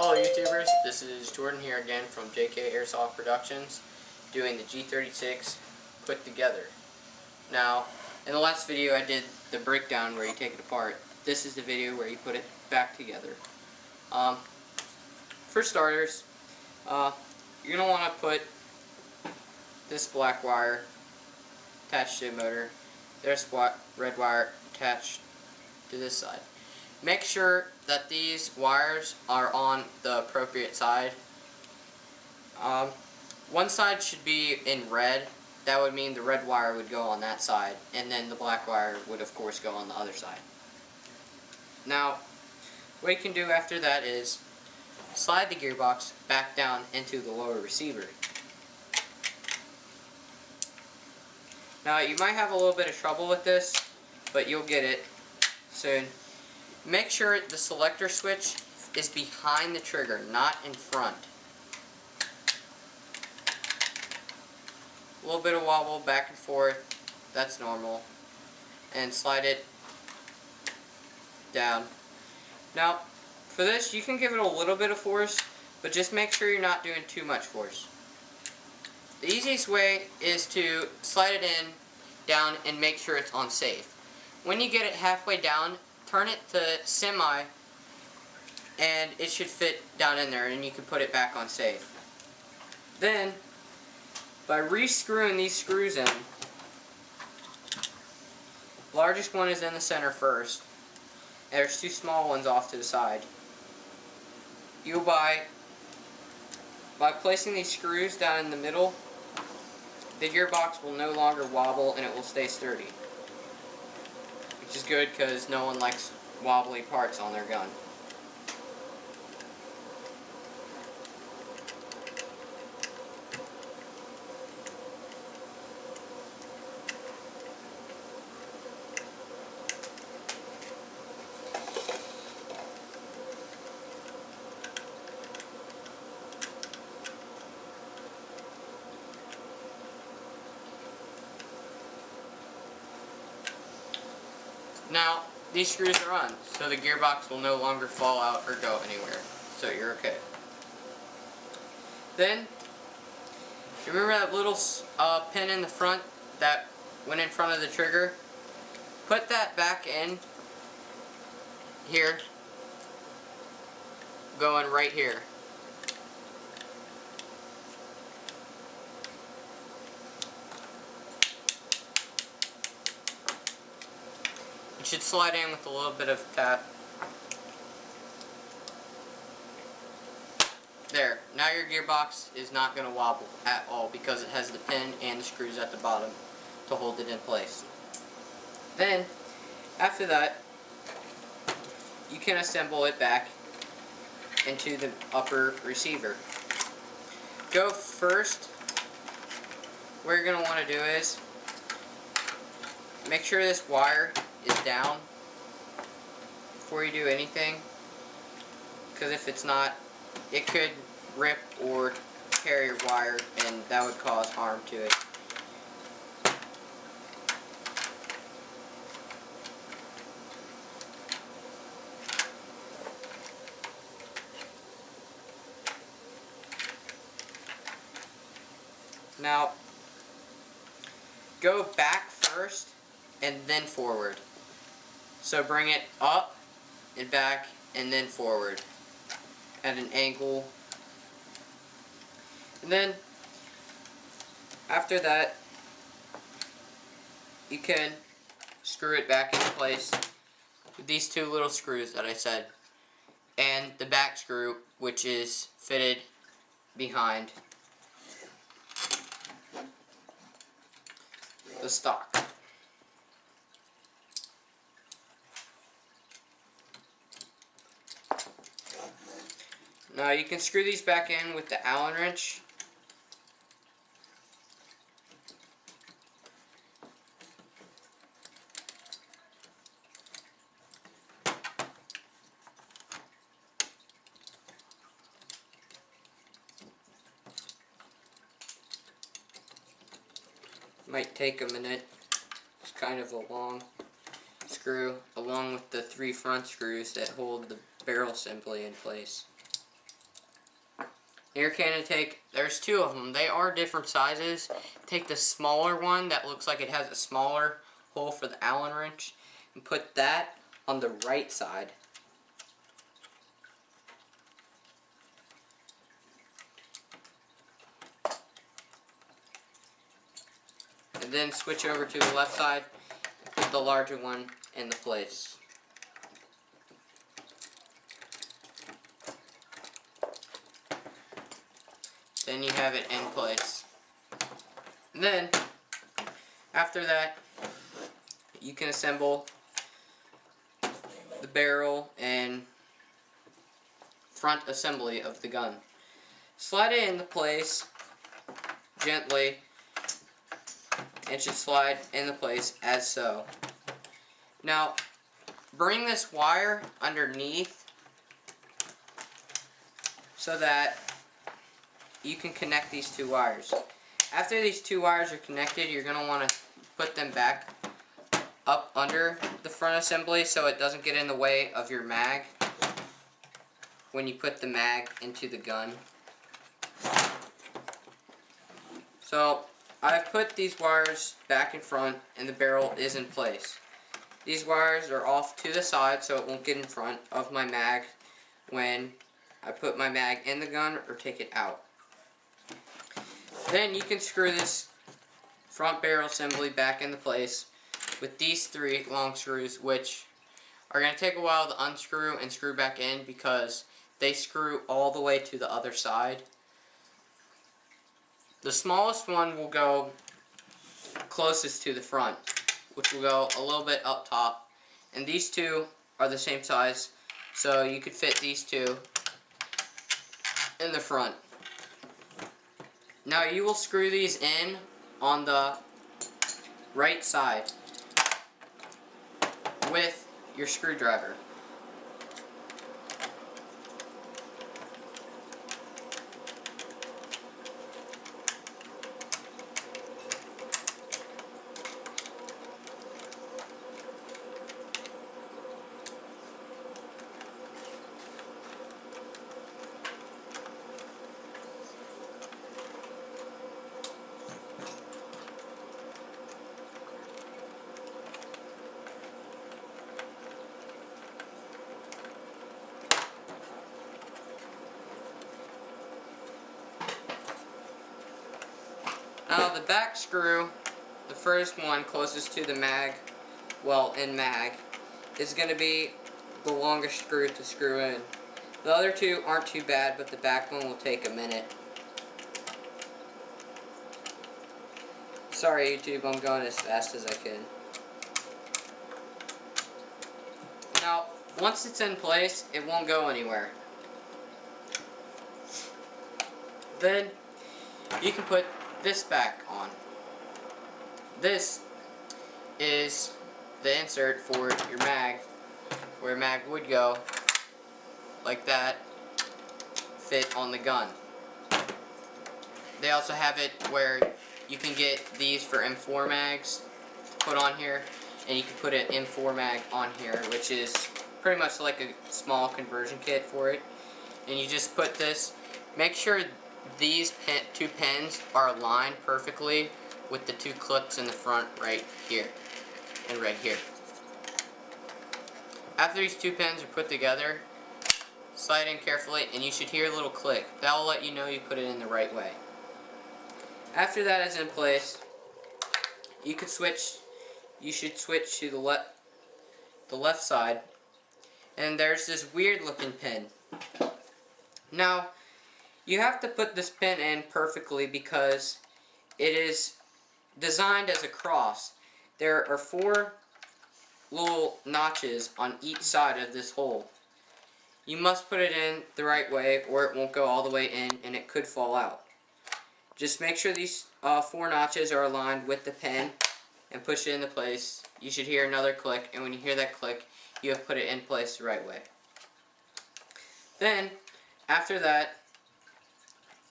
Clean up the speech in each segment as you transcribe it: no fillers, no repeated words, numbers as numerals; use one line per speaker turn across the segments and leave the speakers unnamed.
Hello YouTubers, this is Jordan here again from JK Airsoft Productions doing the G36 put together. Now, in the last video I did the breakdown where you take it apart. This is the video where you put it back together. For starters, you're going to want to put this black wire attached to the motor. There's red wire attached to this side. Make sure that these wires are on the appropriate side. One side should be in red. That would mean the red wire would go on that side, and then the black wire would of course go on the other side. Now, what you can do after that is slide the gearbox back down into the lower receiver. Now, you might have a little bit of trouble with this, but you'll get it soon. Make sure the selector switch is behind the trigger, not in front. A little bit of wobble back and forth, that's normal. And slide it down. Now, for this, you can give it a little bit of force, but just make sure you're not doing too much force. The easiest way is to slide it in, down, and make sure it's on safe. When you get it halfway down, turn it to semi, and it should fit down in there, and you can put it back on safe. Then, by re-screwing these screws in, the largest one is in the center first, and there's two small ones off to the side. By placing these screws down in the middle, the gearbox will no longer wobble and it will stay sturdy. Which is good because no one likes wobbly parts on their gun. Now, these screws are on, so the gearbox will no longer fall out or go anywhere, so you're okay. Then, remember that little pin in the front that went in front of the trigger? Put that back in here, going right here. It should slide in with a little bit of tap. There. Now your gearbox is not going to wobble at all because it has the pin and the screws at the bottom to hold it in place. Then, after that, you can assemble it back into the upper receiver. Go first. What you're going to want to do is make sure this wire is down before you do anything, because if it's not, it could rip or tear your wire and that would cause harm to it. Now, go back first and then forward. So bring it up and back and then forward at an angle. And then after that, you can screw it back into place with these two little screws that I said, and the back screw, which is fitted behind the stock. Now you can screw these back in with the Allen wrench. Might take a minute. It's kind of a long screw, along with the 3 front screws that hold the barrel assembly in place. You're going to take, there's two of them. They are different sizes. Take the smaller one that looks like it has a smaller hole for the Allen wrench and put that on the right side. And then switch over to the left side and put the larger one in the place. Then you have it in place. And then, after that, you can assemble the barrel and front assembly of the gun. Slide it into place gently. It should slide into place as so. Now, bring this wire underneath so that you can connect these two wires. After these two wires are connected, you're going to want to put them back up under the front assembly so it doesn't get in the way of your mag when you put the mag into the gun. So, I've put these wires back in front and the barrel is in place. These wires are off to the side so it won't get in front of my mag when I put my mag in the gun or take it out. Then you can screw this front barrel assembly back into place with these three long screws, which are going to take a while to unscrew and screw back in because they screw all the way to the other side. The smallest one will go closest to the front, which will go a little bit up top. And these two are the same size, so you could fit these two in the front. Now you will screw these in on the right side with your screwdriver. Now the back screw, the first one closest to the mag, in mag, is going to be the longest screw to screw in. The other two aren't too bad, but the back one will take a minute. Sorry YouTube, I'm going as fast as I can. Now, once it's in place, it won't go anywhere. Then, you can put this back on. This is the insert for your mag, where mag would go, like that, fit on the gun. They also have it where you can get these for M4 mags put on here, and you can put an M4 mag on here, which is pretty much like a small conversion kit for it. And you just put this, make sure these two pins are aligned perfectly with the two clips in the front right here and right here. After these two pins are put together, slide in carefully and you should hear a little click. That will let you know you put it in the right way. After that is in place, you should switch to the left side, and there's this weird looking pin. Now, you have to put this pin in perfectly because it is designed as a cross. There are 4 little notches on each side of this hole. You must put it in the right way or it won't go all the way in and it could fall out. Just make sure these 4 notches are aligned with the pin and push it into place. You should hear another click, and when you hear that click, you have put it in place the right way. Then, after that,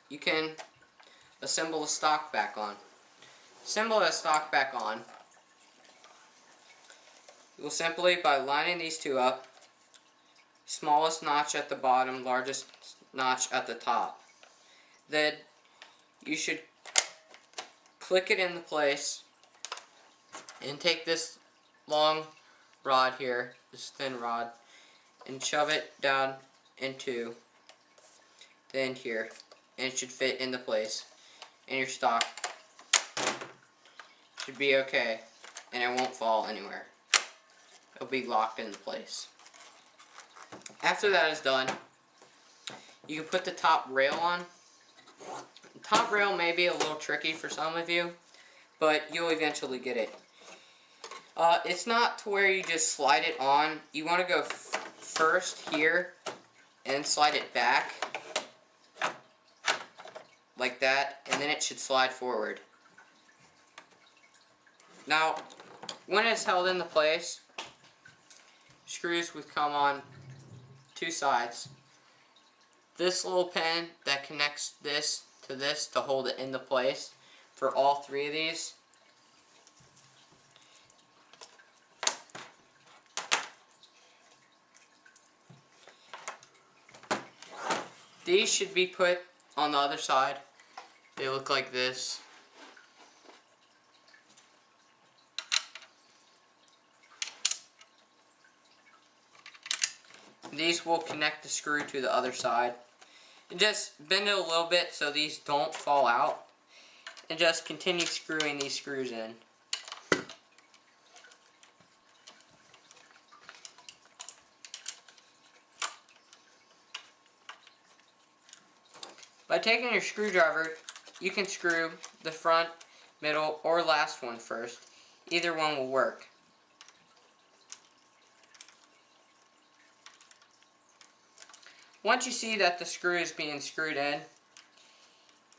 you can assemble the stock back on. Assemble the stock back on. You will simply, by lining these two up, smallest notch at the bottom, largest notch at the top. then you should click it into place and take this long rod here, this thin rod, and shove it down into the end here, and it should fit into place, and your stock should be okay, and it won't fall anywhere. It'll be locked into place. After that is done, you can put the top rail on. The top rail may be a little tricky for some of you, but you'll eventually get it. It's not to where you just slide it on. You want to go first here and slide it back like that, and then it should slide forward. Now, when it's held into place, screws would come on two sides. This little pin that connects this to hold it into place for all three of these. These should be put on the other side. They look like this. These will connect the screw to the other side. And just bend it a little bit so these don't fall out. And just continue screwing these screws in. By taking your screwdriver, you can screw the front, middle, or last one first. Either one will work. Once you see that the screw is being screwed in,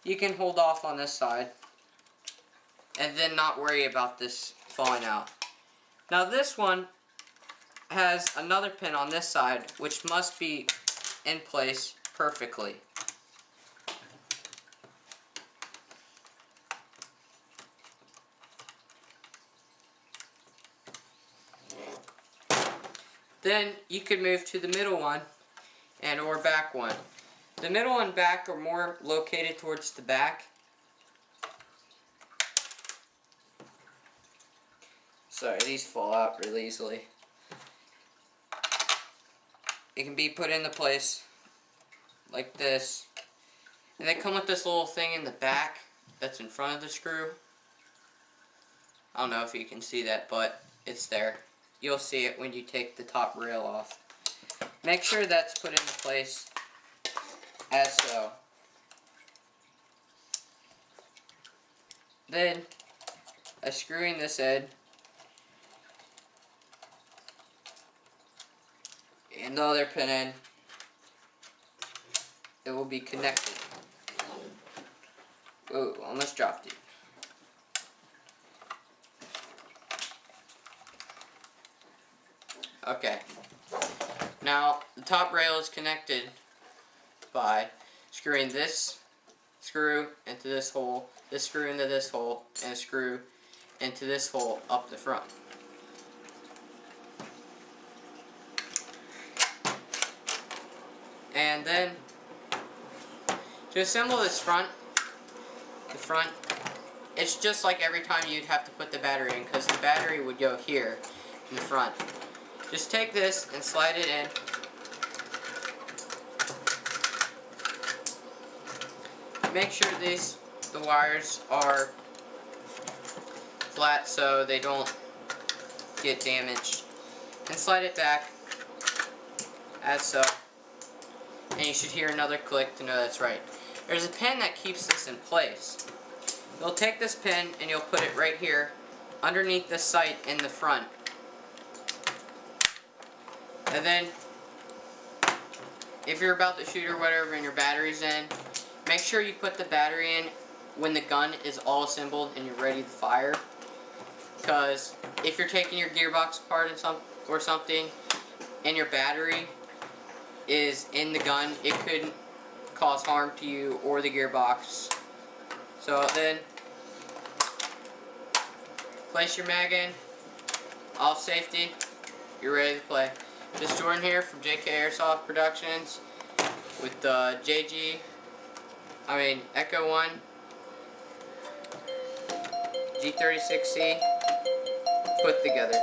you can hold off on this side and then not worry about this falling out. Now this one has another pin on this side which must be in place perfectly. Then you could move to the middle one and or back one. The middle and back are more located towards the back. Sorry, these fall out really easily. It can be put into place like this. And they come with this little thing in the back that's in front of the screw. I don't know if you can see that, but it's there. You'll see it when you take the top rail off. Make sure that's put into place as so. Then, by screwing this in, and the other pin in, it will be connected. Ooh, almost dropped it. Okay. Now, the top rail is connected by screwing this screw into this hole, this screw into this hole, and a screw into this hole up the front. And then, to assemble this front, it's just like every time you'd have to put the battery in, because the battery would go here in the front. Just take this and slide it in. Make sure the wires are flat so they don't get damaged. And slide it back as so. And you should hear another click to know that's right. There's a pin that keeps this in place. You'll take this pin and you'll put it right here underneath the sight in the front. And then, if you're about to shoot or whatever and your battery's in, make sure you put the battery in when the gun is all assembled and you're ready to fire. Because if you're taking your gearbox apart or something and your battery is in the gun, it could cause harm to you or the gearbox. So then, place your mag in, off safety, you're ready to play. This is Jordan here from JK Airsoft Productions with the JG ECHO1 G36C put together.